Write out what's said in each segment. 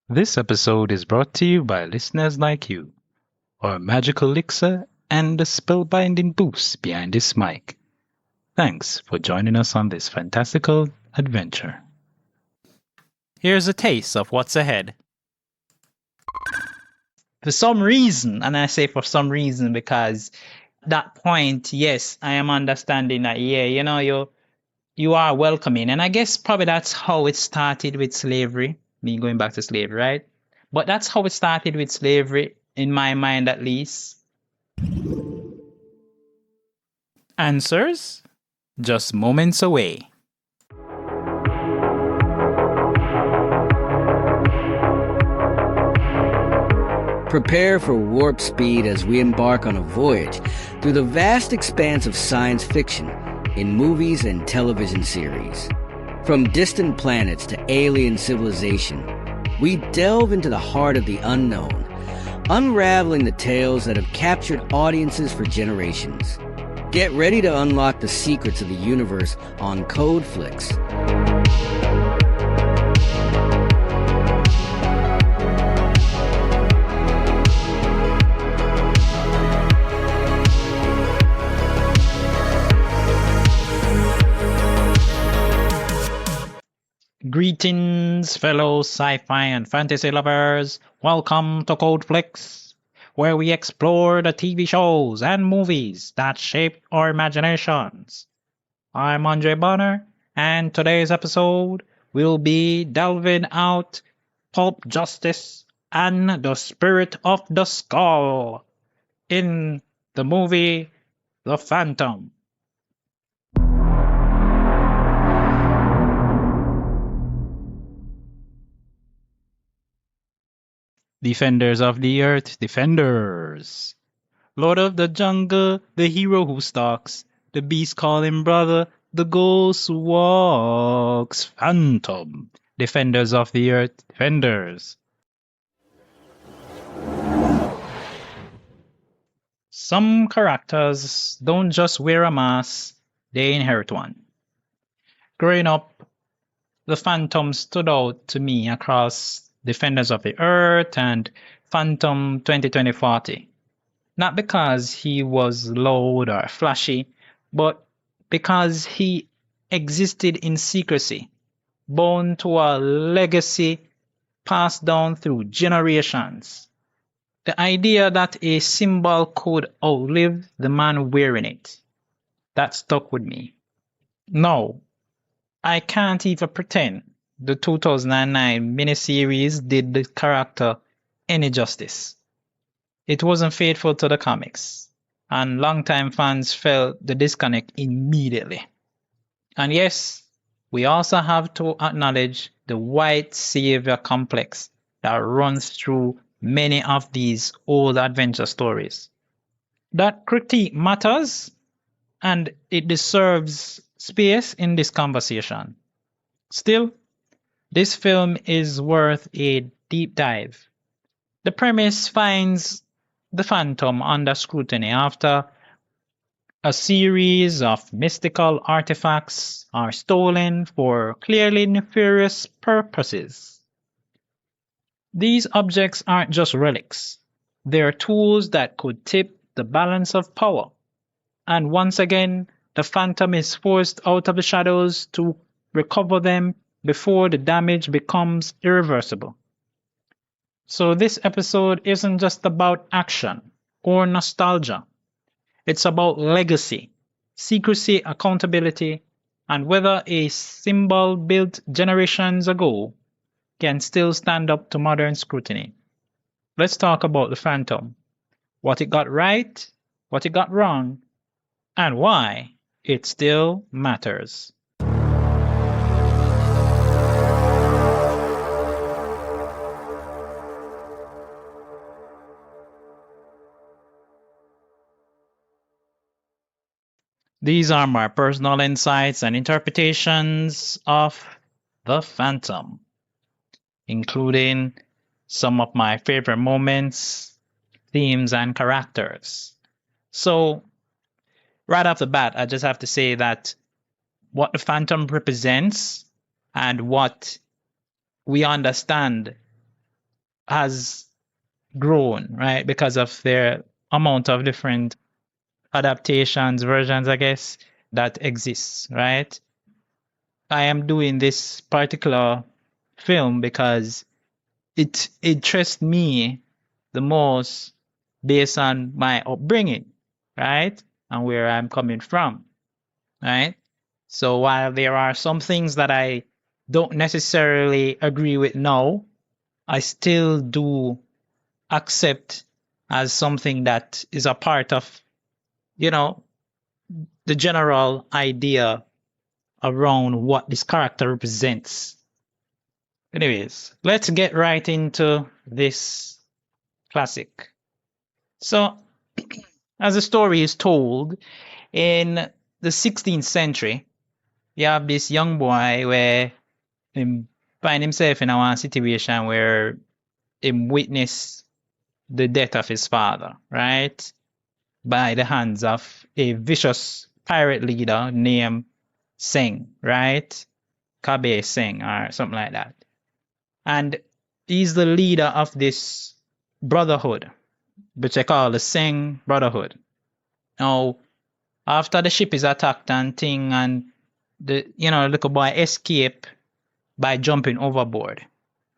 This episode is brought to you by listeners like you, our magical elixir, and the spellbinding boost behind this mic. Thanks for joining us on this fantastical adventure. Here's a taste of what's ahead. For some reason, and I say for some reason because at that point, yes, I am understanding that, you are welcoming. And I guess probably that's how it started with slavery, me going back to slavery, right? But that's how it started with slavery, in my mind at least. Answers? Just moments away. Prepare for warp speed as we embark on a voyage through the vast expanse of science fiction in movies and television series. From distant planets to alien civilization, we delve into the heart of the unknown, unraveling the tales that have captured audiences for generations. Get ready to unlock the secrets of the universe on Code Flix. Greetings, fellow sci-fi and fantasy lovers. Welcome to Code Flix, where we explore the TV shows and movies that shaped our imaginations. I'm Andre Bonner, and today's episode will be delving out pulp justice and the spirit of the skull in the movie The Phantom. Defenders of the Earth, defenders. Lord of the jungle, the hero who stalks, the beast call him brother, the ghost who walks, Phantom. Defenders of the Earth, defenders. Some characters don't just wear a mask, they inherit one. Growing up, the Phantom stood out to me across Defenders of the Earth and Phantom 2020-40. Not because he was loud or flashy, but because he existed in secrecy, born to a legacy passed down through generations. The idea that a symbol could outlive the man wearing it, that stuck with me. No, I can't even pretend the 2009 miniseries did the character any justice. It wasn't faithful to the comics, and longtime fans felt the disconnect immediately. And yes, we also have to acknowledge the white savior complex that runs through many of these old adventure stories. That critique matters, and it deserves space in this conversation. Still, this film is worth a deep dive. The premise finds the Phantom under scrutiny after a series of mystical artifacts are stolen for clearly nefarious purposes. These objects aren't just relics. They're tools that could tip the balance of power. And once again, the Phantom is forced out of the shadows to recover them before the damage becomes irreversible. So this episode isn't just about action or nostalgia. It's about legacy, secrecy, accountability, and whether a symbol built generations ago can still stand up to modern scrutiny. Let's talk about the Phantom, what it got right, what it got wrong, and why it still matters. These are my personal insights and interpretations of The Phantom, including some of my favorite moments, themes, and characters. So, right off the bat, I just have to say that what The Phantom represents and what we understand has grown, right? Because of their amount of different adaptations, versions, I guess, that exists, right? I am doing this particular film because it interests me the most based on my upbringing, right? And where I'm coming from, right? So while there are some things that I don't necessarily agree with now, I still do accept as something that is a part of, you know, the general idea around what this character represents. Anyways, let's get right into this classic. So, as the story is told, in the 16th century, you have this young boy where he find himself in a situation where he witnessed the death of his father, right? By the hands of a vicious pirate leader named Seng, right? Kabe Seng or something like that. And he's the leader of this brotherhood, which they call the Seng Brotherhood. Now, after the ship is attacked and thing, and the little boy escape by jumping overboard,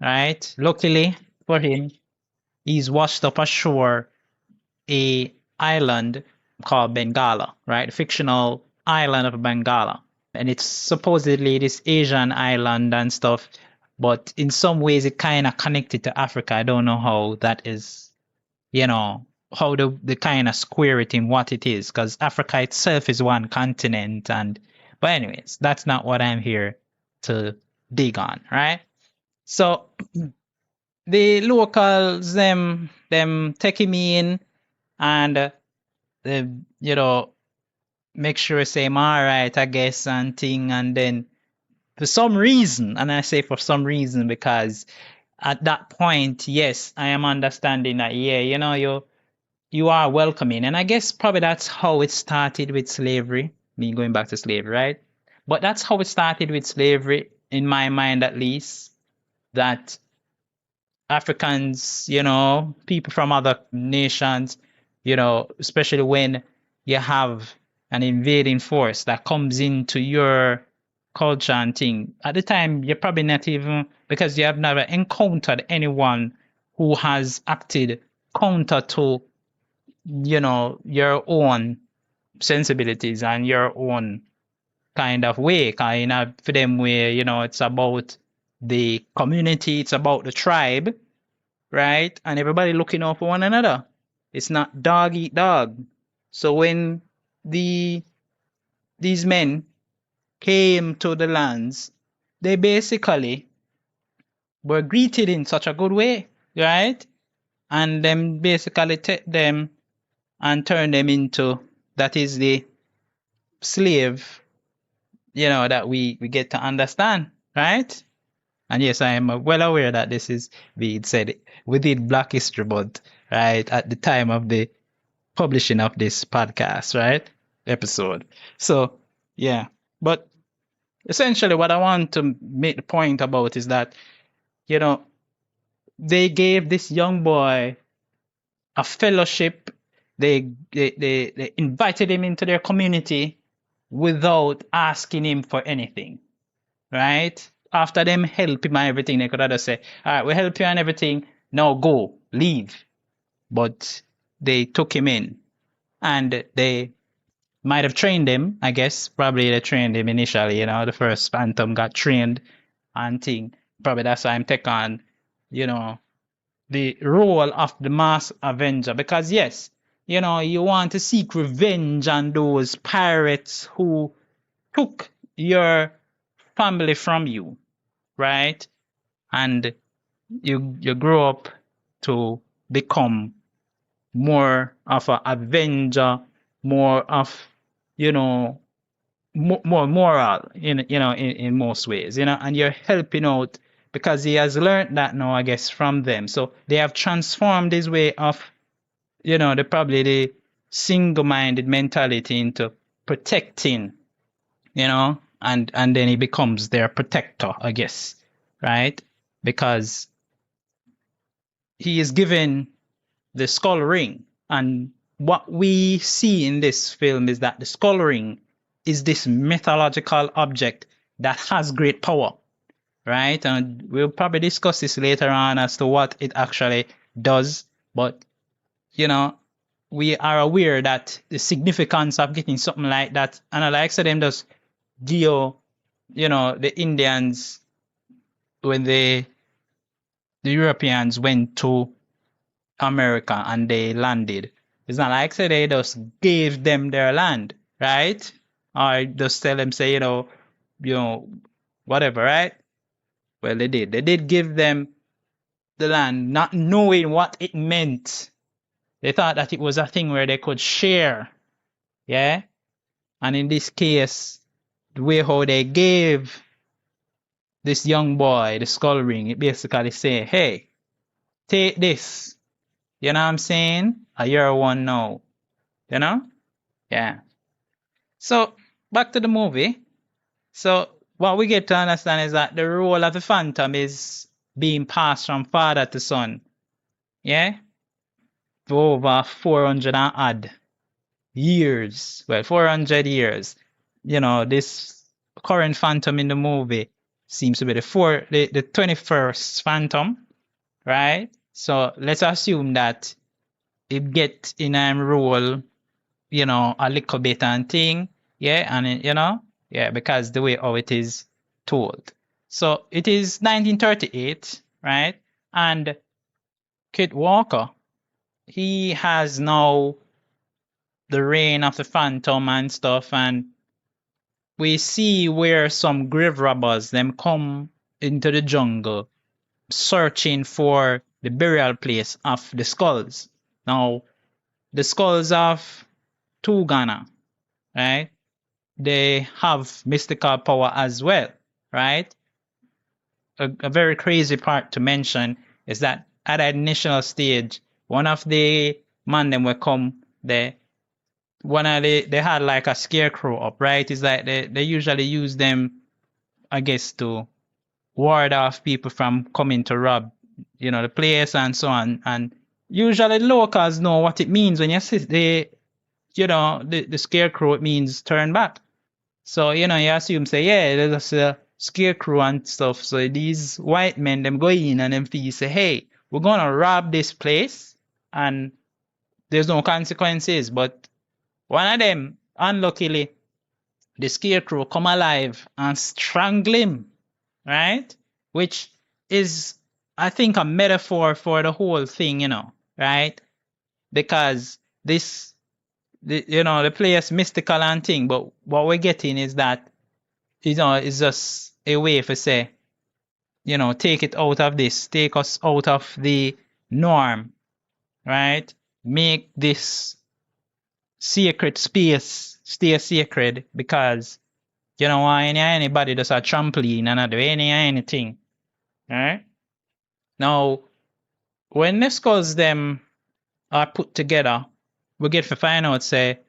right? Luckily for him, he's washed up ashore a island called Bangala, right? The fictional island of Bangala. And it's supposedly this Asian island and stuff, but in some ways it kind of connected to Africa. I don't know how that is, how the kind of square it in what it is, because Africa itself is one continent. But anyways, that's not what I'm here to dig on, right? So the locals, them take him in and they, make sure say I'm all right, I guess, and thing. And then for some reason, and I say for some reason because at that point, yes, I am understanding that, yeah, you are welcoming. And I guess probably that's how it started with slavery, me going back to slavery, right? But that's how it started with slavery, in my mind at least, that Africans, people from other nations, especially when you have an invading force that comes into your culture and thing. At the time, you're probably not even, because you have never encountered anyone who has acted counter to, your own sensibilities and your own kind of way. Kind of for them where, it's about the community, it's about the tribe, right? And everybody looking out for one another. It's not dog eat dog. So when these men came to the lands, they basically were greeted in such a good way, right? And then basically take them and turn them into, that is the slave, that we get to understand, right? And yes, I am well aware that this is being said within Black History Month, right? At the time of the publishing of this podcast, right? Episode. So, yeah. But essentially what I want to make the point about is that, they gave this young boy a fellowship. They invited him into their community without asking him for anything, right? After them help him and everything, they could have just say, all right, we help you and everything. Now go, leave. But they took him in and they might have trained him, I guess. Probably they trained him initially, the first Phantom got trained and thing. Probably that's why I'm taking on, the role of the mass avenger. Because yes, you want to seek revenge on those pirates who took your family from you, right? And you grow up to become more of an avenger, more of, more moral in most ways, and you're helping out because he has learned that now, I guess, from them. So they have transformed his way of, the single-minded mentality into protecting, and then he becomes their protector, I guess, right? Because he is given the skull ring. And what we see in this film is that the skull ring is this mythological object that has great power, right? And we'll probably discuss this later on as to what it actually does. But, you know, we are aware that the significance of getting something like that, and like I said, them just give, you know, the Indians, when the Europeans went to America and they landed, it's not like say they just gave them their land, right? Or just tell them, say, you know, whatever, right? Well, they did. They did give them the land, not knowing what it meant. They thought that it was a thing where they could share, yeah? And in this case, the way how they gave this young boy the skull ring, it basically say, hey, take this. You know what I'm saying? You're one now. You know? Yeah. So, back to the movie. So, what we get to understand is that the role of the Phantom is being passed from father to son. Yeah? For over 400 and odd years. Well, 400 years. You know, this current Phantom in the movie seems to be the 21st Phantom, right? So let's assume that it get in a role, you know, a little bit and thing, yeah, and you know, yeah, because the way how it is told. So it is 1938, right? And Kit Walker, he has now the reign of the Phantom and stuff, and we see where some grave robbers them come into the jungle searching for the burial place of the skulls. Now, the skulls of Tugana, right? They have mystical power as well, right? A very crazy part to mention is that at the initial stage, one of the man them will come there. They had like a scarecrow up, right? It's like they usually use them, I guess, to ward off people from coming to rob, you know, the place and so on. And usually locals know what it means when you see the scarecrow, it means turn back. So, you know, you assume, say, yeah, there's a scarecrow and stuff. So these white men, them go in and them feel, say, hey, we're going to rob this place and there's no consequences. But one of them, unluckily, the scarecrow come alive and strangle him, right? Which is, I think, a metaphor for the whole thing, you know, right? Because the place mystical and thing, but what we're getting is that, you know, it's just a way for say, you know, take it out of this, take us out of the norm, right? Make this sacred space stay sacred, because you know why anybody does a trampoline and not do anything, right? Now, when the skulls them are put together, we get to find out, say,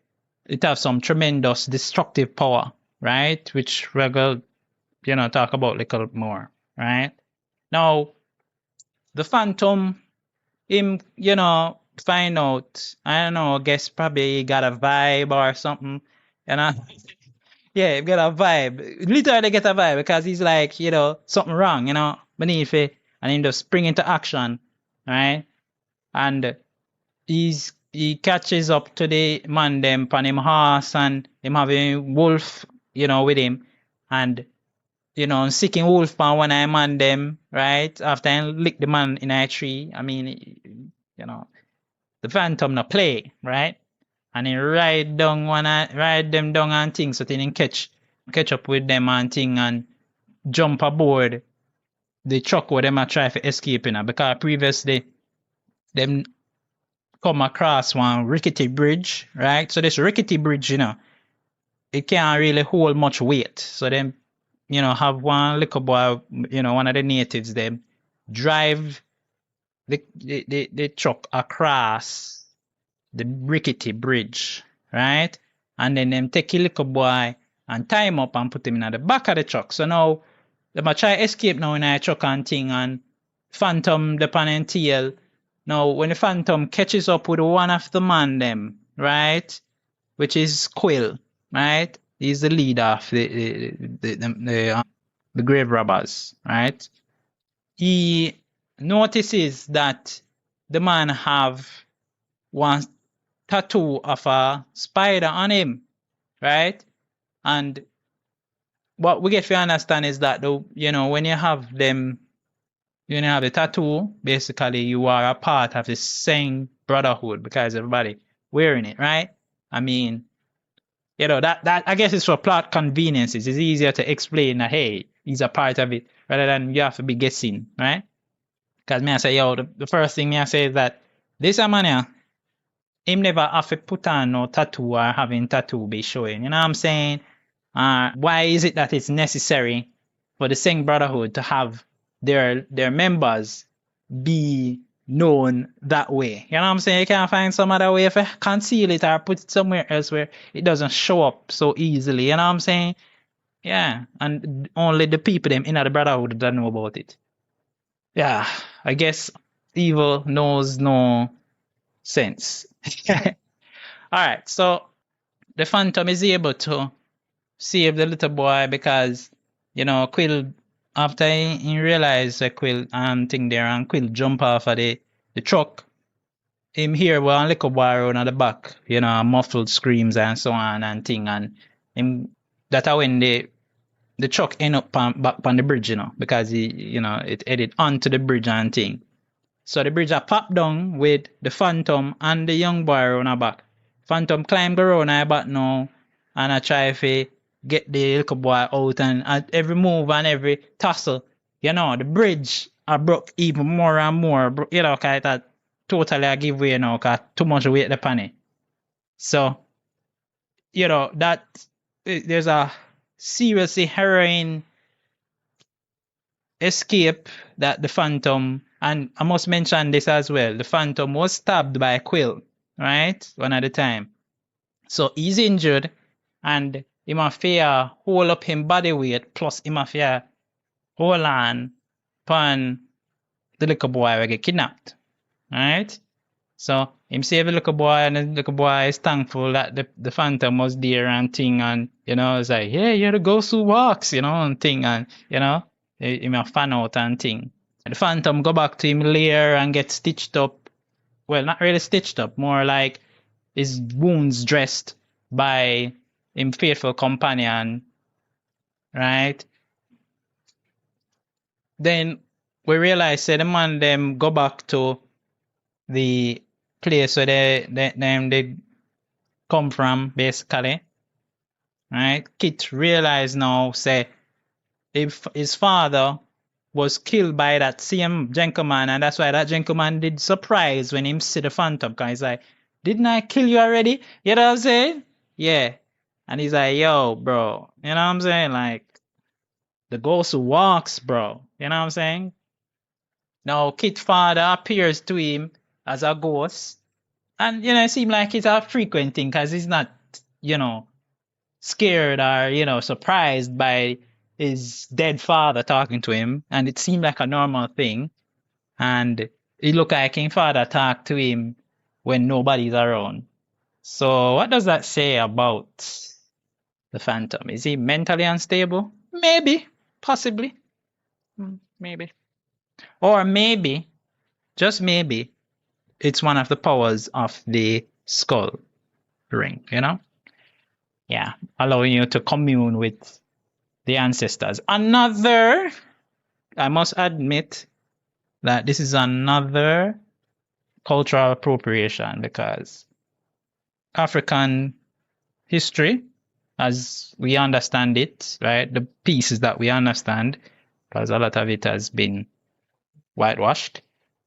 it has some tremendous destructive power, right? Which we're going to, talk about a little more, right? Now, the Phantom, him, find out, I don't know, I guess probably he got a vibe or something, yeah, he got a vibe. Literally get a vibe because he's like, something wrong, beneath it, and he just spring into action, right? And he catches up to the man them on him horse, and him having wolf, with him, and seeking wolf on one eye man them, right? After he lick the man in a tree. I mean, the Phantom no play, right? And he ride them down and things, so then he catch up with them and thing and jump aboard the truck where them a try for escaping, because previously them come across one rickety bridge, right? So this rickety bridge, it can't really hold much weight. So them, have one little boy, one of the natives, them drive the truck across the rickety bridge, right? And then them take a little boy and tie him up and put him in the back of the truck. So now they might try escape now in a truck and thing, and Phantom the pan and tail Now, when the Phantom catches up with one of the man them, right, which is Quill, right? He's the leader of the grave robbers, right? He notices that the man have one tattoo of a spider on him, right? And what we get to understand is that when you have them, when you have a tattoo, basically you are a part of the same brotherhood because everybody wearing it, right? I mean, that I guess it's for plot conveniences. It's easier to explain that hey, he's a part of it rather than you have to be guessing, right? Because me I say, the first thing me I say is that this a man here, him never have to put on no tattoo or having tattoo be showing. You know what I'm saying? Why is it that it's necessary for the Singh Brotherhood to have their members be known that way? You know what I'm saying? You can't find some other way to conceal it or put it somewhere else where it doesn't show up so easily. You know what I'm saying? Yeah, and only the people them in the Brotherhood that know about it. Yeah, I guess evil knows no sense. All right, so the Phantom is able to save the little boy because Quill, after he realized that Quill thing there and Quill jump off of the truck, him hear one little boy around at the back, muffled screams and so on and thing, and him that when the truck end up back on the bridge, because it headed onto the bridge and thing. So the bridge a pop down with the Phantom and the young boy around the back. Phantom climb around her back now and I try to get the little boy out, and at every move and every tussle, the bridge I broke even more and more, cause that totally I give way now, cause too much weight upon it. So, that there's a seriously harrowing escape that the Phantom, and I must mention this as well, the Phantom was stabbed by Quill, right? One at a time. So he's injured and he must fear hold up him body weight plus he must fear hold on upon the little boy will get kidnapped. Right? So him save the little boy and the little boy is thankful that the Phantom was there and thing, and it's like, yeah, you're the ghost who walks, and thing, and him a fan out and thing. And the Phantom go back to him lair and get stitched up. Well, not really stitched up, more like his wounds dressed by him faithful companion, right? Then we realize the man them go back to the place where they come from, basically, right? Kit realize now, say, if his father was killed by that same gentleman, and that's why that gentleman did surprise when him see the Phantom, because he's like, didn't I kill you already? You know what I'm saying? Yeah. And he's like, yo, bro, you know what I'm saying? Like, the ghost who walks, bro. You know what I'm saying? Now, Kit's father appears to him as a ghost. And, it seems like it's a frequent thing because he's not, scared or, surprised by his dead father talking to him. And it seemed like a normal thing. And it looked like his father talked to him when nobody's around. So what does that say about the Phantom? Is he mentally unstable? Maybe. Possibly. Maybe. Or maybe, just maybe, it's one of the powers of the skull ring, Yeah, allowing you to commune with the ancestors. I must admit that this is another cultural appropriation because African history, as we understand it, right, the pieces that we understand, because a lot of it has been whitewashed.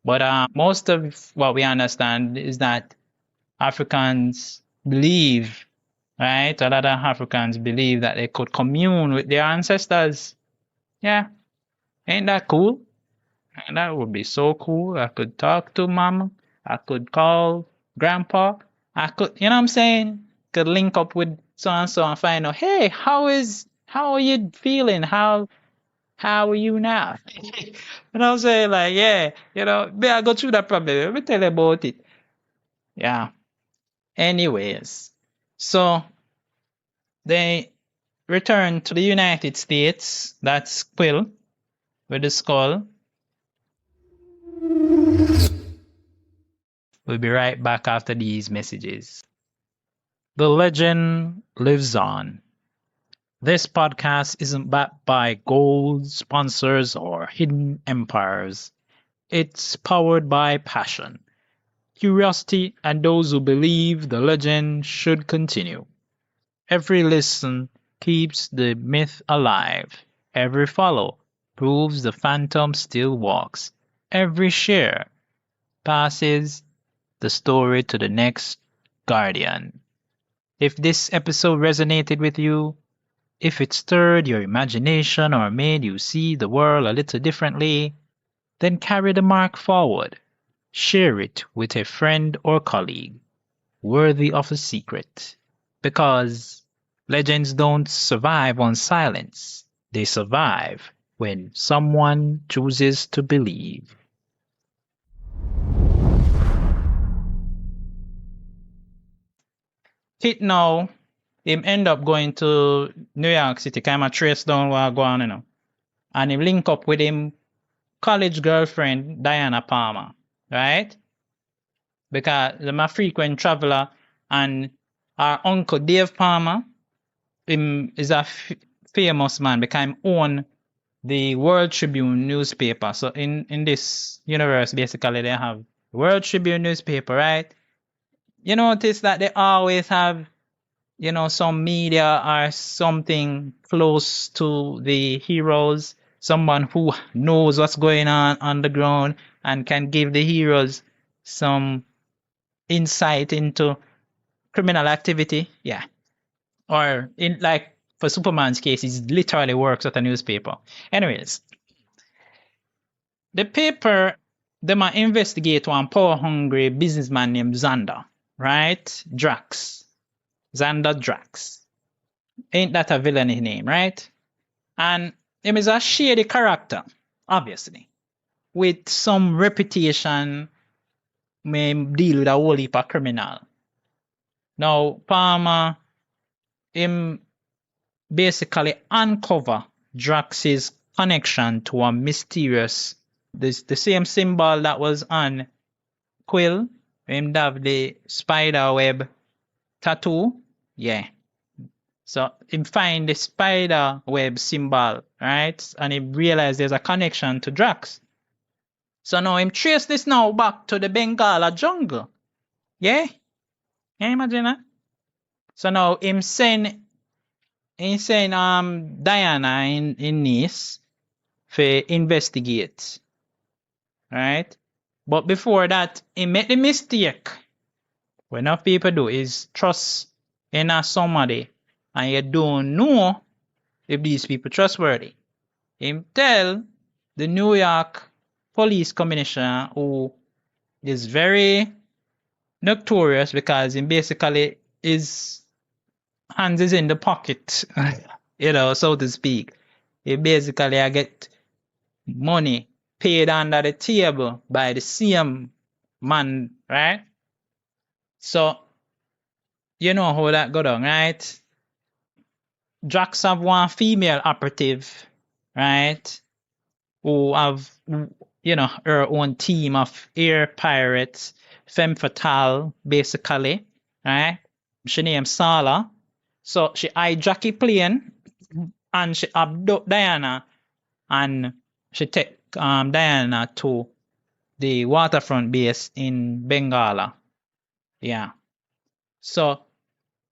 But most of what we understand is that Africans believe, right? A lot of Africans believe that they could commune with their ancestors. Yeah. Ain't that cool? And that would be so cool. I could talk to mama. I could call grandpa. I could, you know what I'm saying? Could link up with so and so and find out, hey, how are you feeling? How How are you now? And I'm saying like, yeah, may I go through that problem? Let me tell you about it. Yeah. Anyways, so they returned to the United States. That's Quill with the skull. We'll be right back after these messages. The legend lives on. This podcast isn't backed by gold sponsors or hidden empires. It's powered by passion, curiosity, and those who believe the legend should continue. Every listen keeps the myth alive. Every follow proves the phantom still walks. Every share passes the story to the next guardian. If this episode resonated with you, if it stirred your imagination or made you see the world a little differently, then carry the mark forward. Share it with a friend or colleague worthy of a secret. Because legends don't survive on silence. They survive when someone chooses to believe. Kit now, him end up going to New York City, kind of trace down what go on, and him link up with him college girlfriend, Diana Palmer, right? Because I'm a frequent traveler, and our uncle Dave Palmer, him is a famous man because him own the World Tribune newspaper. So in this universe, basically, they have World Tribune newspaper, right? You notice that they always have, some media or something close to the heroes, someone who knows what's going on the ground and can give the heroes some insight into criminal activity. Yeah. Or in like for Superman's case, he literally works at a newspaper. Anyways, the paper, they might investigate one power-hungry businessman named Xander, right? Drax. Xander Drax. Ain't that a villainy name, right? And him is a shady character, obviously, with some reputation, may deal with a whole heap of criminal. Now, Palmer, him basically uncover Drax's connection to a mysterious, the same symbol that was on Quill, him have the spider web tattoo. Yeah. So him find the spider web symbol, right? And he realized there's a connection to Drax. So now him trace this now back to the Bangala jungle. Yeah? Can you imagine that? So now him send Diana in Nice for investigate. Right? But before that, he made the mistake. What enough people do is trust in somebody and you don't know if these people trustworthy. Him tell the New York police commissioner, who is very notorious because him basically his hands is in the pocket, so to speak. He basically I get money paid under the table by the same man, right? So you know how that go down, right? Drax have one female operative, right? Who have, her own team of air pirates, femme fatale, basically, right? She named Sala. So she hijack a plane and she abduct Diana and she take Diana to the waterfront base in Bangala. Yeah. So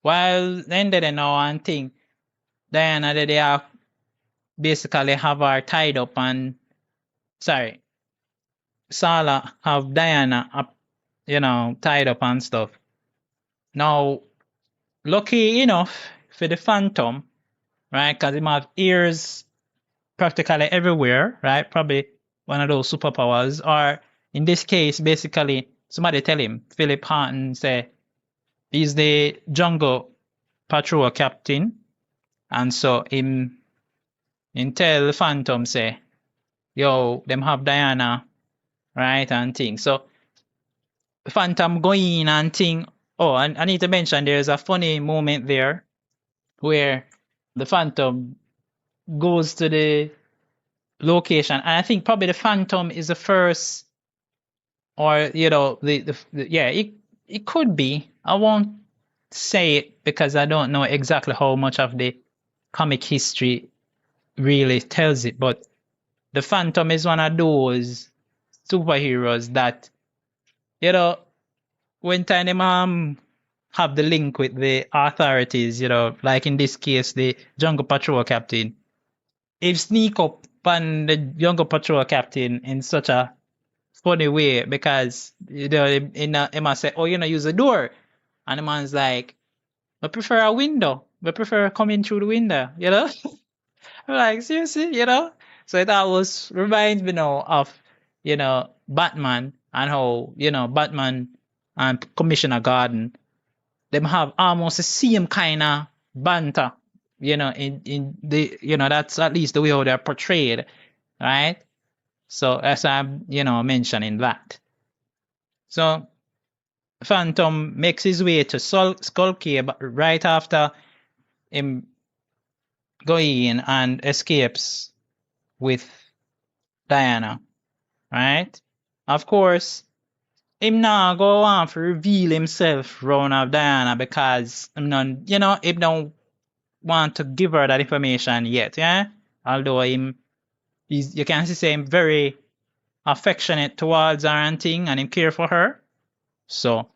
while then they know one thing, Diana they are basically have her tied up and Sala have Diana up, tied up and stuff. Now, lucky enough for the Phantom, right? Because he have ears practically everywhere, right? Probably one of those superpowers. Or in this case, basically, somebody tell him, Philip Harton say, he's the jungle patrol captain. And so him and tell the Phantom say, yo, them have Diana, right, and thing. So Phantom go in and thing. Oh, and I need to mention there's a funny moment there where the Phantom goes to the location, and I think probably the Phantom is the first, or yeah, it could be. I won't say it because I don't know exactly how much of the comic history really tells it, but the Phantom is one of those superheroes that, when time them have the link with the authorities, like in this case the Jungle Patrol captain, he sneak up on the Jungle Patrol captain in such a funny way because he must say, oh, use the door, and the man's like, I prefer a window. I prefer coming through the window, I'm like, seriously, So it always reminds me now of, Batman and how, Batman and Commissioner Gordon, them have almost the same kind of banter, in the, that's at least the way how they're portrayed, right? So as I'm, mentioning that. So Phantom makes his way to Skull Cave right after him going in and escapes with Diana, right? Of course, him now go on to reveal himself round of Diana because him don't want to give her that information yet, yeah? Although you can see him very affectionate towards her and thing, and him care for her. So,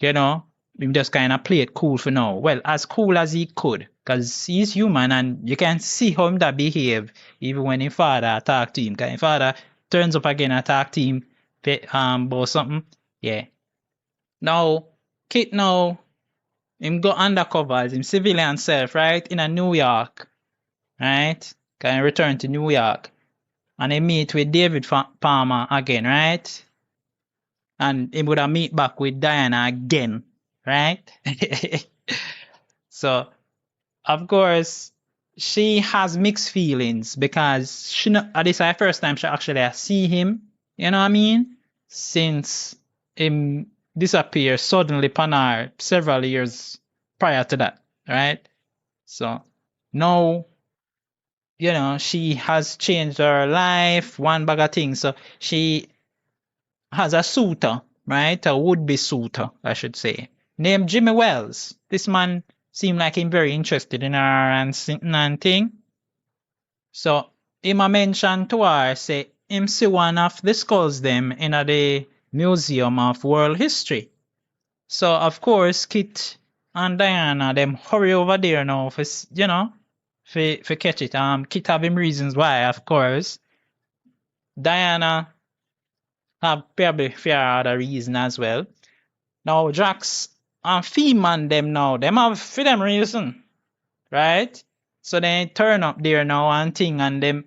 him just kind of play it cool for now. Well, as cool as he could, because he's human and you can see how him that behave even when his father attack to him. Because his father turns up again attack to him about something. Yeah. Now, Kit now, him go undercover as him civilian self, right? In a New York. Right? Can return to New York. And he meet with David Palmer again, right? And he would have meet back with Diana again, right? So, of course, she has mixed feelings because this is the first time she actually see him, you know what I mean? Since him disappeared suddenly upon her several years prior to that, right? So now, she has changed her life, one bag of things. So she has a suitor, right? A would-be suitor, I should say, named Jimmy Wells. This man seemed like him very interested in her and thing. So him a mention to her, say, him see one of the skulls them in the Museum of World History. So of course, Kit and Diana, them hurry over there now for, for catch it. Kit have him reasons why, of course. Diana have probably fair other reason as well. Now Drax and Feeman them now, them have for them reason, right? So they turn up there now and thing and them,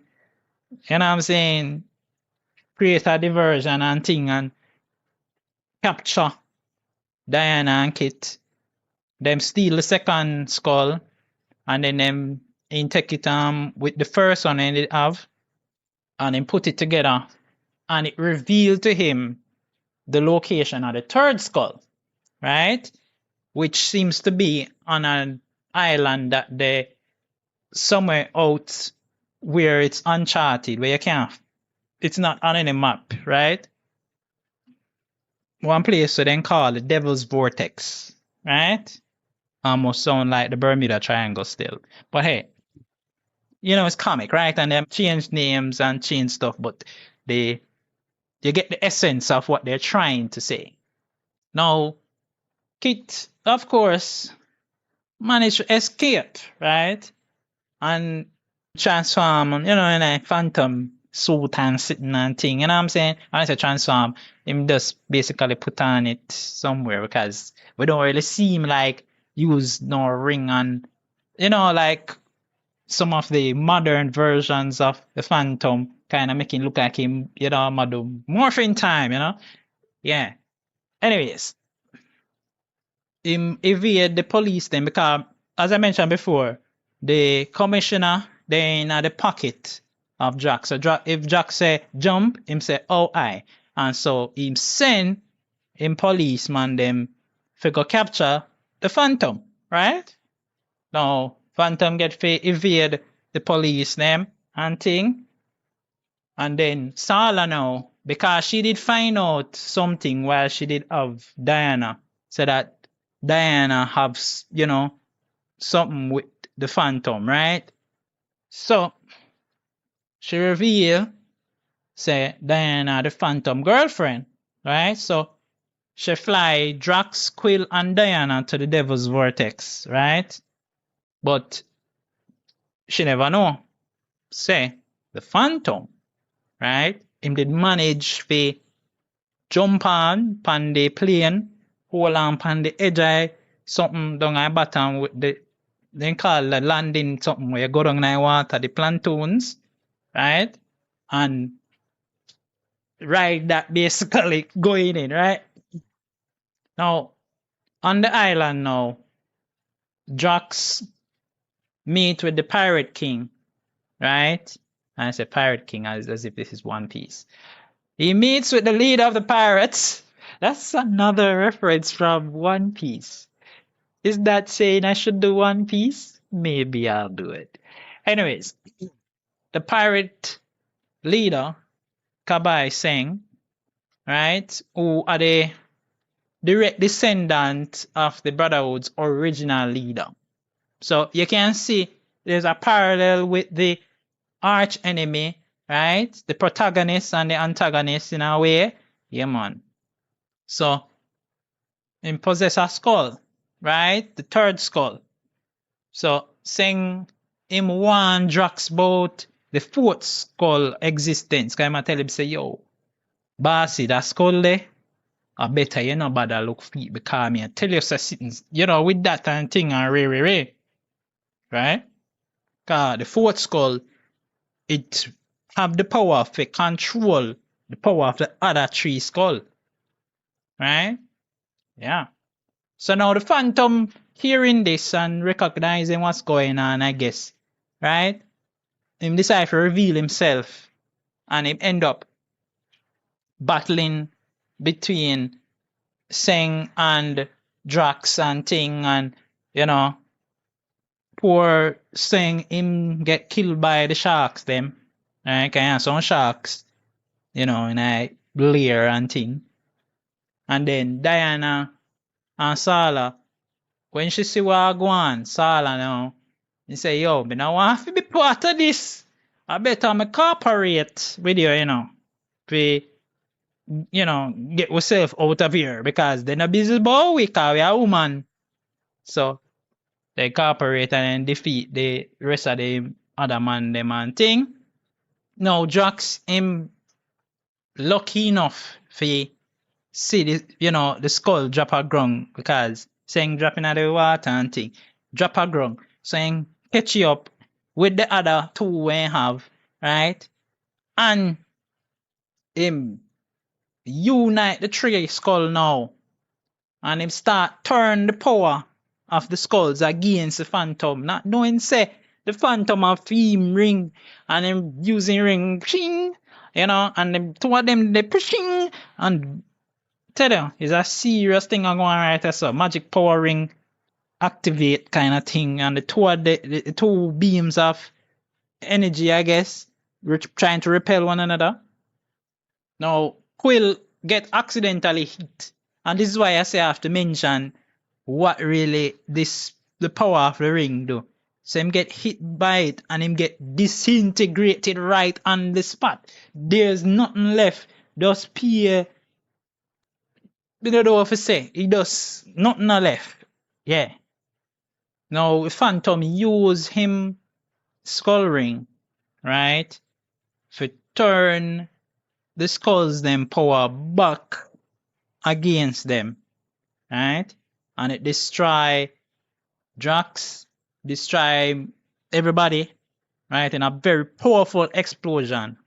you know what I'm saying, create a diversion and thing and capture Diana and Kit. Them steal the second skull and then them take it with the first one they have and then put it together and it revealed to him the location of the third skull, right? Which seems to be on an island that they somewhere out where it's uncharted, where you can't, it's not on any map, right? One place so then call the Devil's Vortex, right? Almost sound like the Bermuda Triangle still. But hey, it's comic, right? And them change names and change stuff, but you get the essence of what they're trying to say. Now, Kit, of course, managed to escape, right? And transform, in a phantom suit and sitting and thing. You know what I'm saying? When I say transform, him just basically put on it somewhere because we don't really see him like use no ring and, like some of the modern versions of the Phantom kind of making look like him, morphing time, Yeah. Anyways, him evade the police then because, as I mentioned before, the commissioner they in the pocket of Jack. So if Jack say jump, him say oh I. And so him send him policeman them figure capture the phantom, right? Now phantom get evade the police name and thing. And then Sala now, because she did find out something while she did have Diana, so that Diana have, something with the phantom, right? So she reveal, say Diana the phantom girlfriend, right? So she fly Drax, Quill, and Diana to the Devil's Vortex, right? But she never know. Say the phantom, right? Him did manage to jump on the plane, hold on the edge of something down at bottom with the they call the landing something where you go down in the water, the plantoons, right? And ride that basically going in, right? Now on the island now, Drax meet with the Pirate King, right? I say Pirate King as if this is One Piece. He meets with the leader of the pirates. That's another reference from One Piece. Is that saying I should do One Piece? Maybe I'll do it. Anyways, the pirate leader, Kabai Singh, right, who are the direct descendant of the Brotherhood's original leader. So you can see there's a parallel with the arch enemy, right? The protagonist and the antagonist in a way. Yeah, man. So, him possess a skull, right? The third skull. So, saying him one Drax about the fourth skull existence. Can I tell him, say, yo, bossy, that skull there, I better you know bother look feet because me I tell you say sitting, with that and thing and ray. Right? Because the fourth skull, it have the power to control the power of the other three skull. Right? Yeah. So now the phantom hearing this and recognizing what's going on, I guess. Right? Him decide to reveal himself and him end up battling between Seng and Drax and thing and poor Seng him get killed by the sharks them. Right? Cause some sharks, in a lair and thing. And then Diana and Sala, when she see what go on, Sala now, he say, yo, me now want to be part of this. I better me cooperate with you, to, get yourself out of here because they're not busy about we cause we are woman. So they cooperate and then defeat the rest of the other man them and thing. Now Drax him lucky enough for see the skull drop a ground because saying dropping out the water and thing. Drop a ground. Saying catch you up with the other two we have, right? And him unite the three skull now. And him start turn the power of the skulls against the phantom. Not knowing say the phantom of him ring and him using ring ching, and them two of them they pushing and tell you it's a serious thing going right there. So magic power ring activate kind of thing and the two beams of energy, I guess, trying to repel one another. Now Quill get accidentally hit. And this is why I say I have to mention what really the power of the ring do. So him get hit by it and him get disintegrated right on the spot. There's nothing left. Just pure. I don't know what to say. It does nothing left. Yeah. Now Phantom use him skull ring, right? To turn the skulls them power back against them. Right? And it destroy Drax, destroy everybody, right? In a very powerful explosion.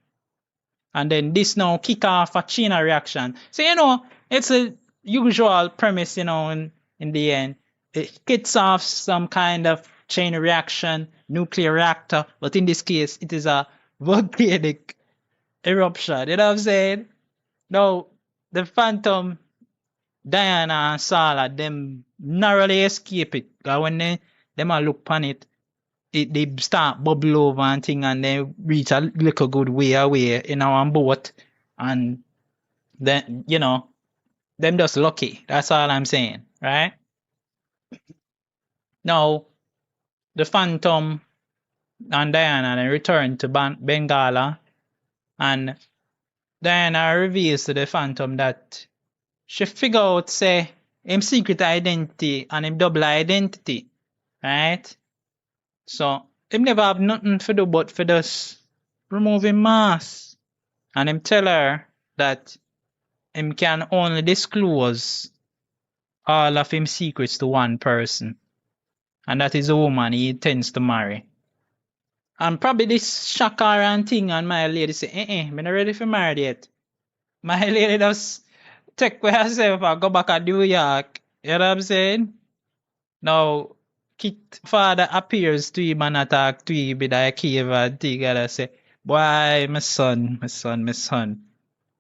And then this now kick off a chain reaction. So it's a usual premise, in the end. It kicks off some kind of chain reaction, nuclear reactor, but in this case, it is a volcanic eruption. You know what I'm saying? Now, the Phantom, Diana and Sala, them narrowly escape it. Because when them a look upon it, they start bubble over and thing, and they reach a little good way away in our boat. And then, you know, them just lucky. That's all I'm saying, right? Now, the Phantom and Diana then return to Bangala, and Diana reveals to the Phantom that she figure out, say, him secret identity and him double identity, right? So, him never have nothing to do but for just remove him mask. And him tell her that him can only disclose all of him secrets to one person. And that is a woman he intends to marry. And probably this shock her and thing, and my lady say, I'm not ready for married yet. My lady just take with herself and go back to New York. You know what I'm saying? Now, Kit father appears to him and attack to him in a cave and thing, and I say, boy, my son,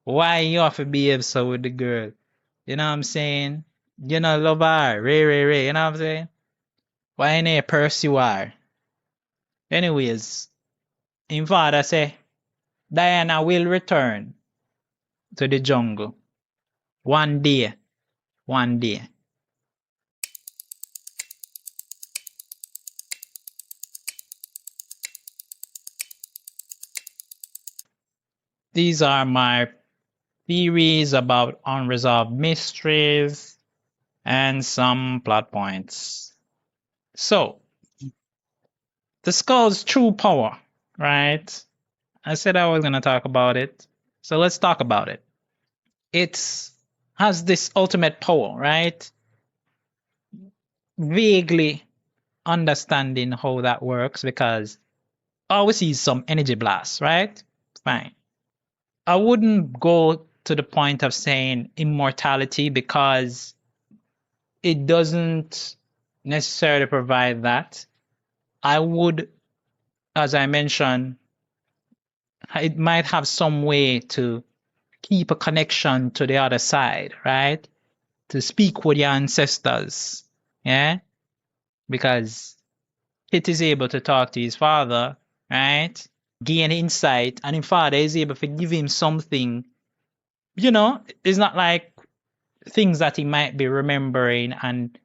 why you have to behave so with the girl? You know what I'm saying? You know, love her, Ray, you know what I'm saying? Why ain't you pursue her? Anyways, him father say, Diana will return to the jungle. One day. These are my theories about unresolved mysteries and some plot points. So, the skull's true power, right? I said I was going to talk about it. So let's talk about it. It has this ultimate power, right? Vaguely understanding how that works, because all we see is some energy blast, right? Fine. I wouldn't go to the point of saying immortality, because it doesn't necessarily provide that. I would, as I mentioned, it might have some way to keep a connection to the other side, right? To speak with your ancestors, yeah? Because Kit is able to talk to his father, right? Gain insight, and his father is able to give him something. You know, it's not like things that he might be remembering and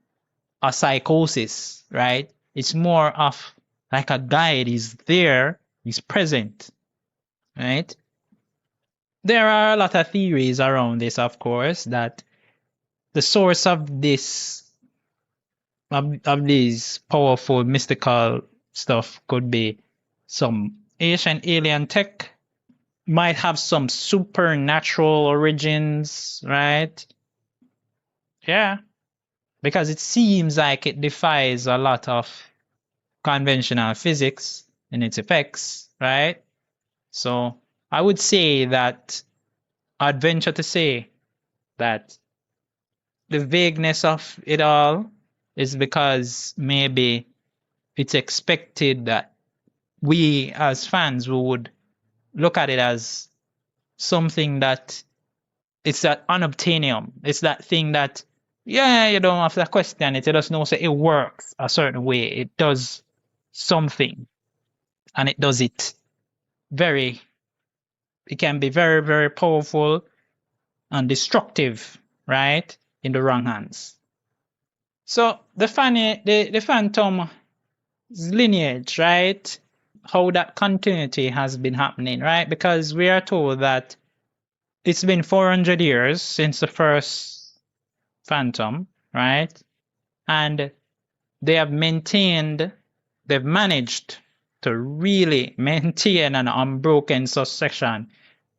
a psychosis, right? It's more of like a guide. He's there, he's present, right? There are a lot of theories around this, of course, that the source of this, of these powerful mystical stuff could be some ancient alien tech, might have some supernatural origins, right? Yeah, because it seems like it defies a lot of conventional physics in its effects, right? So I would say that, I'd venture to say that the vagueness of it all is because maybe it's expected that we as fans would look at it as something that it's that unobtainium. It's that thing that, yeah, you don't have to question it. You just know, say it works a certain way. It does something, and it does it it can be very, very powerful and destructive, right? In the wrong hands. So the Phantom's lineage, right? How that continuity has been happening, right? Because we are told that it's been 400 years since the first Phantom, right? And they've managed to really maintain an unbroken succession,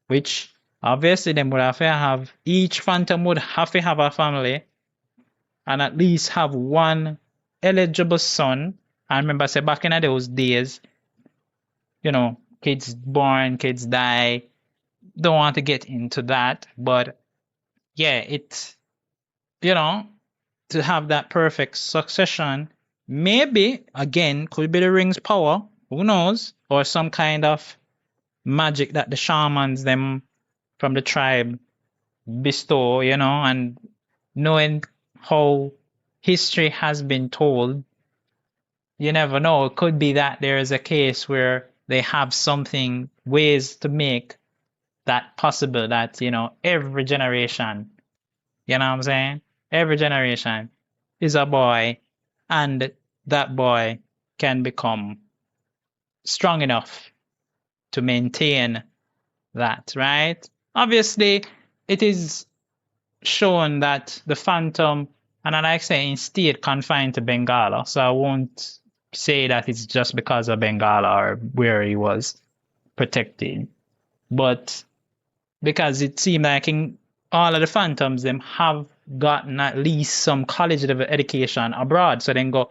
which obviously they would have to have, each Phantom would have to have a family and at least have one eligible son. I remember, say, back in those days, you know, kids born, kids die. Don't want to get into that, but yeah, it's, you know, to have that perfect succession, Maybe, again, could be the ring's power. Who knows? Or some kind of magic that the shamans them from the tribe bestow, and knowing how history has been told, you never know. It could be that there is a case where they have something, ways to make that possible that, every generation, you know what I'm saying? Every generation is a boy, and that boy can become strong enough to maintain that, right? Obviously, it is shown that the Phantom, and I like saying, stayed confined to Bangala, so I won't say that it's just because of Bangala or where he was protected, but because it seemed like in all of the Phantoms, them have gotten at least some college level education abroad, so then go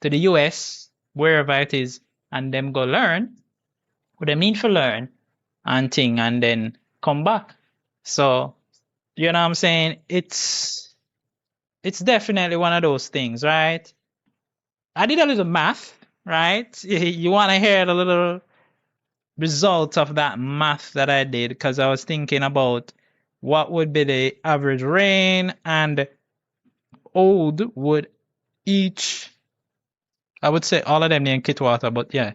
to the US, wherever it is, and them go learn what they need to learn and thing, and then come back. So, you know what I'm saying? It's definitely one of those things, right? I did a little math, right? You want to hear the little result of that math that I did, because I was thinking about what would be the average rain and old would each, I would say all of them in Kitwater, but yeah,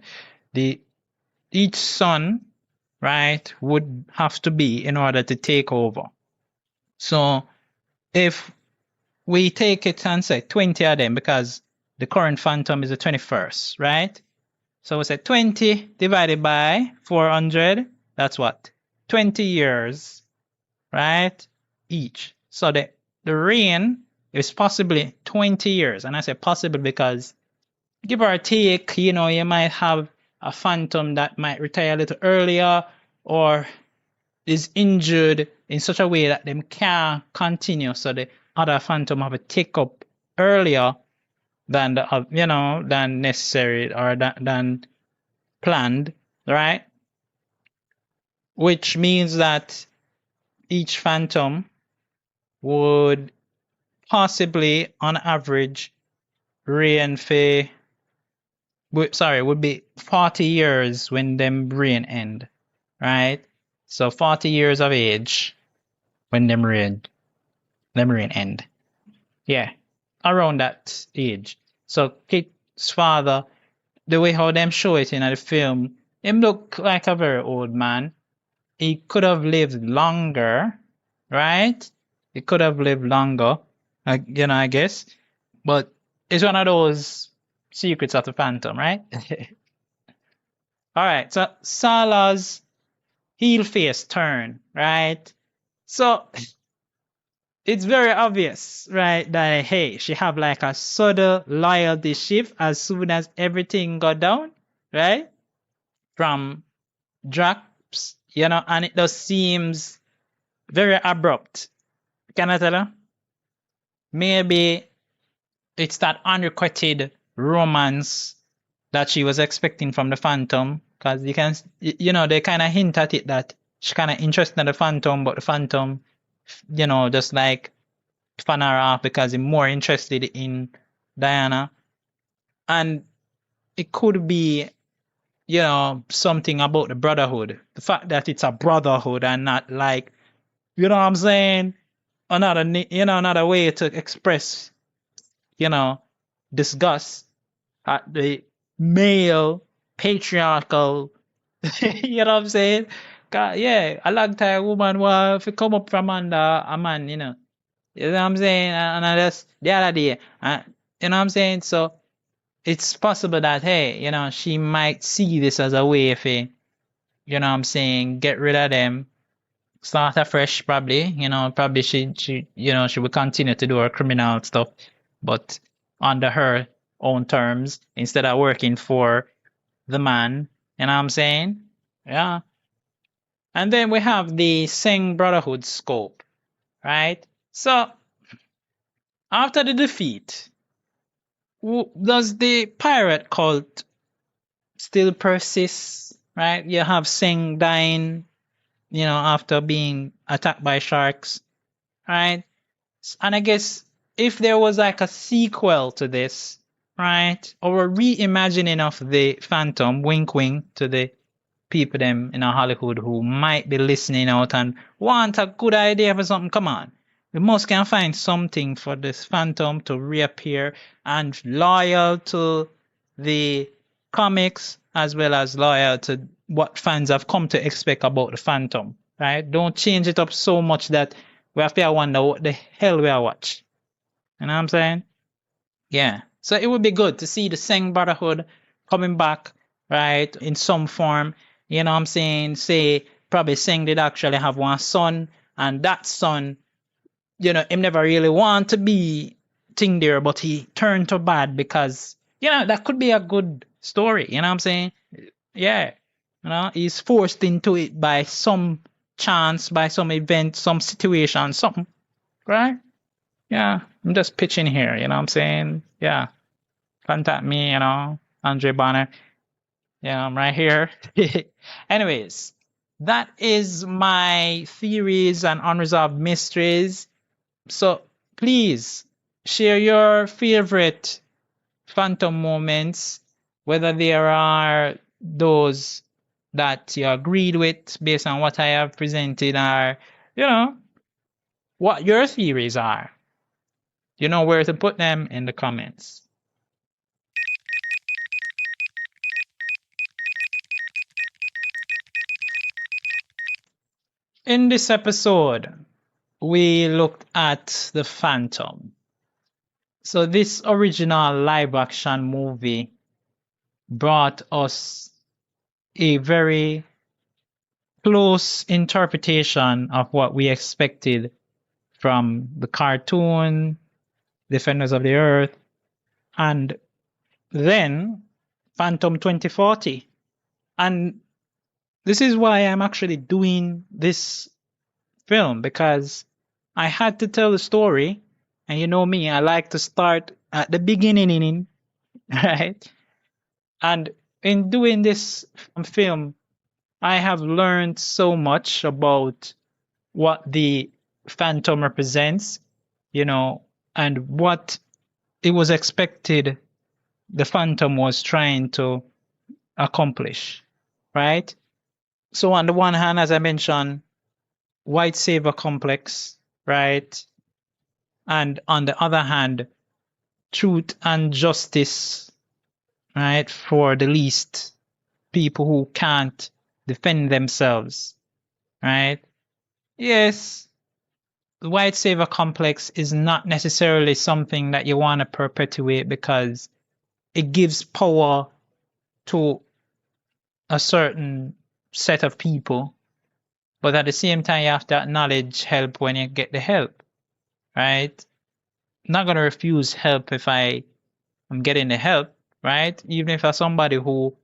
each son, right, would have to be in order to take over. So if we take it and say 20 of them, because the current Phantom is the 21st, right? So we say 20 divided by 400, that's what? 20 years, right? Each. So the reign is possibly 20 years. And I say possible because give or take, you might have a Phantom that might retire a little earlier or is injured in such a way that them can't continue. So the other Phantom have a take up earlier than than necessary or than planned, right? Which means that each Phantom would possibly, on average, reign for, would be 40 years when them reign end, right? So 40 years of age when them reign end. Yeah, around that age. So Kit's father, the way how them show it in the film, him look like a very old man. He could have lived longer, right? He could have lived longer, I guess. But it's one of those secrets of the Phantom, right? All right, so Sala's heel face turn, right? So it's very obvious, right, that hey, she have like a subtle loyalty shift as soon as everything got down, right? From Drax, and it just seems very abrupt. Can I tell you? Maybe it's that unrequited romance that she was expecting from the Phantom, because you can, they kind of hint at it that she kind of interested in the Phantom, but the Phantom, just like fan her off because he's more interested in Diana. And it could be, something about the brotherhood. The fact that it's a brotherhood and not like, you know what I'm saying? Another way to express, disgust at the male patriarchal, you know what I'm saying? Yeah, a long time woman will if you come up from under a man, you know what I'm saying? And that's the other day, you know what I'm saying? So it's possible that, hey, she might see this as a way for, you know what I'm saying, get rid of them, start afresh, probably, probably she she will continue to do her criminal stuff, but under her own terms, instead of working for the man, you know what I'm saying? Yeah. And then we have the Sing Brotherhood scope, right? So after the defeat, does the pirate cult still persist, right? You have Sing dying, after being attacked by sharks, right? And I guess if there was like a sequel to this, right? Or a reimagining of the Phantom, wink wink to the people them in Hollywood who might be listening out and want a good idea for something. Come on. We must can find something for this Phantom to reappear and loyal to the comics as well as loyal to what fans have come to expect about the Phantom. Right? Don't change it up so much that we have to wonder what the hell we are watching. You know what I'm saying? Yeah. So it would be good to see the Seng Brotherhood coming back, right, in some form. You know what I'm saying? Say, probably Seng did actually have one son, and that son, you know, him never really want to be thing there, but he turned to bad because, you know, that could be a good story. You know what I'm saying? Yeah. You know, he's forced into it by some chance, by some event, some situation, something, right? Yeah, I'm just pitching here, you know what I'm saying? Yeah. Contact me, you know, Andre Bonner. Yeah, I'm right here. Anyways, that is my theories and unresolved mysteries. So please share your favorite Phantom moments, whether there are those that you agreed with based on what I have presented, or, you know, what your theories are. You know where to put them in the comments. In this episode, we looked at the Phantom. So this original live action movie brought us a very close interpretation of what we expected from the cartoon, Defenders of the Earth, and then Phantom 2040. And this is why I'm actually doing this film, because I had to tell the story, and you know me, I like to start at the beginning, right? And in doing this film, I have learned so much about what the Phantom represents, you know, and what it was expected the Phantom was trying to accomplish, right? So on the one hand, as I mentioned, white savior complex, right? And on the other hand, truth and justice, right? For the least, people who can't defend themselves, right? Yes, the white savior complex is not necessarily something that you want to perpetuate because it gives power to a certain set of people. But at the same time, you have to acknowledge help when you get the help, right? I'm not going to refuse help if I am getting the help, right? Even if I'm somebody who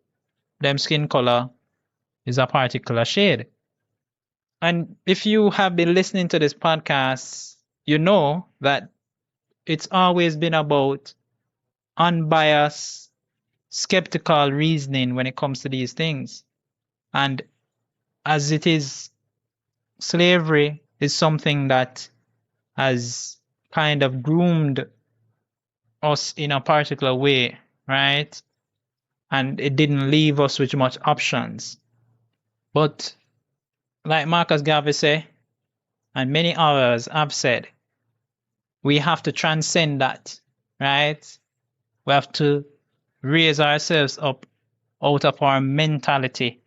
them skin color is a particular shade. And if you have been listening to this podcast, you know that it's always been about unbiased, skeptical reasoning when it comes to these things. And as it is, slavery is something that has kind of groomed us in a particular way, right? And it didn't leave us with much options. But like Marcus Garvey said, and many others have said, we have to transcend that, right? We have to raise ourselves up out of our mentality.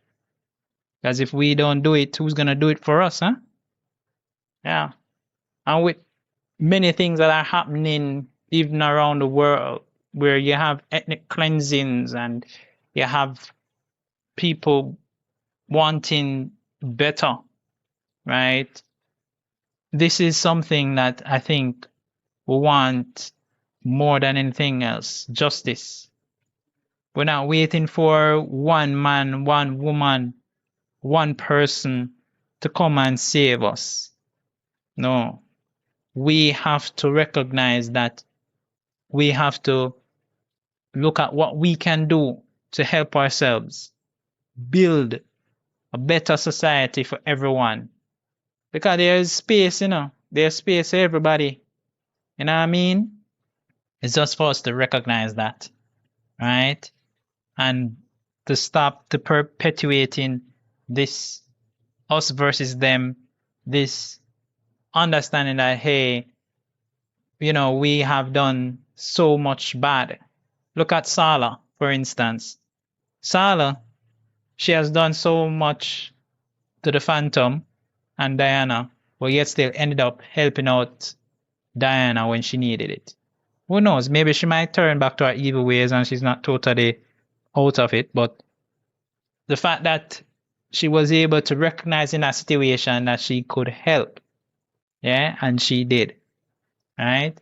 Because if we don't do it, who's going to do it for us, huh? Yeah. And with many things that are happening even around the world, where you have ethnic cleansings and you have people wanting better, right? This is something that I think we want more than anything else, justice. We're not waiting for one man, one woman, one person to come and save us. No, we have to recognize that we have to look at what we can do to help ourselves build a better society for everyone. Because there's space, you know, there's space for everybody. You know what I mean? It's just for us to recognize that. right? And to stop the perpetuating this us versus them, this understanding that, hey, we have done so much bad. Look at Salah, for instance. Salah, she has done so much to the Phantom and Diana, but yet still ended up helping out Diana when she needed it. Who knows? Maybe she might turn back to her evil ways and she's not totally out of it, but the fact that she was able to recognize in that situation that she could help, yeah, and she did, right?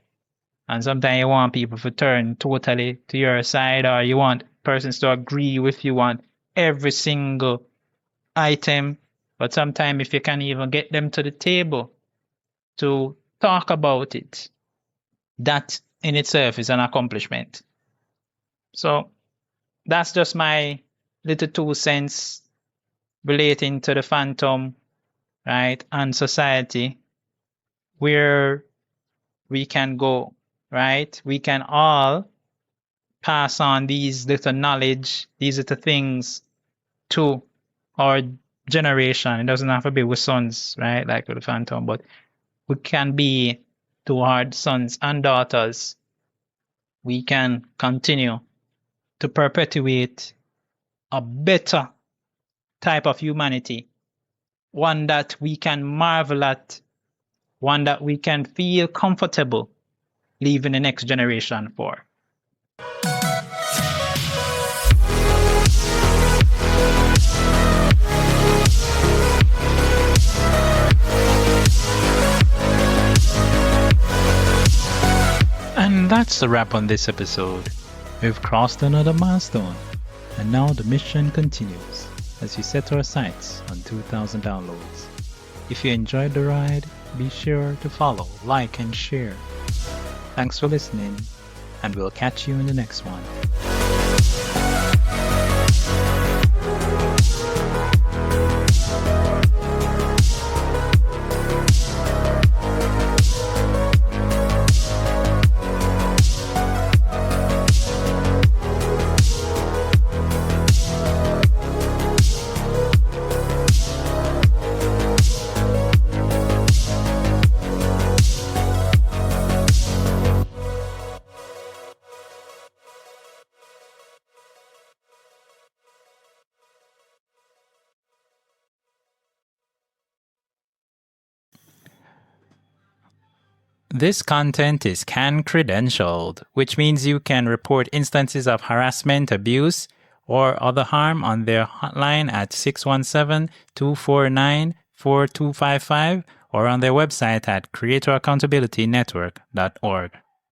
And sometimes you want people to turn totally to your side, or you want persons to agree with you on every single item. But sometimes if you can even get them to the table to talk about it, that in itself is an accomplishment. So that's just my little 2 cents relating to the Phantom, right, and society, where we can go, right? We can all pass on these little knowledge, these little things to our generation. It doesn't have to be with sons, right, like with the Phantom, but we can be to our sons and daughters. We can continue to perpetuate a better type of humanity, one that we can marvel at, one that we can feel comfortable leaving the next generation for. And that's the wrap on this episode. We've crossed another milestone, and now the mission continues as we set our sights on 2,000 downloads. If you enjoyed the ride, be sure to follow, like, and share. Thanks for listening, and we'll catch you in the next one. This content is CAN credentialed, which means you can report instances of harassment, abuse, or other harm on their hotline at 617-249-4255 or on their website at creatoraccountabilitynetwork.org.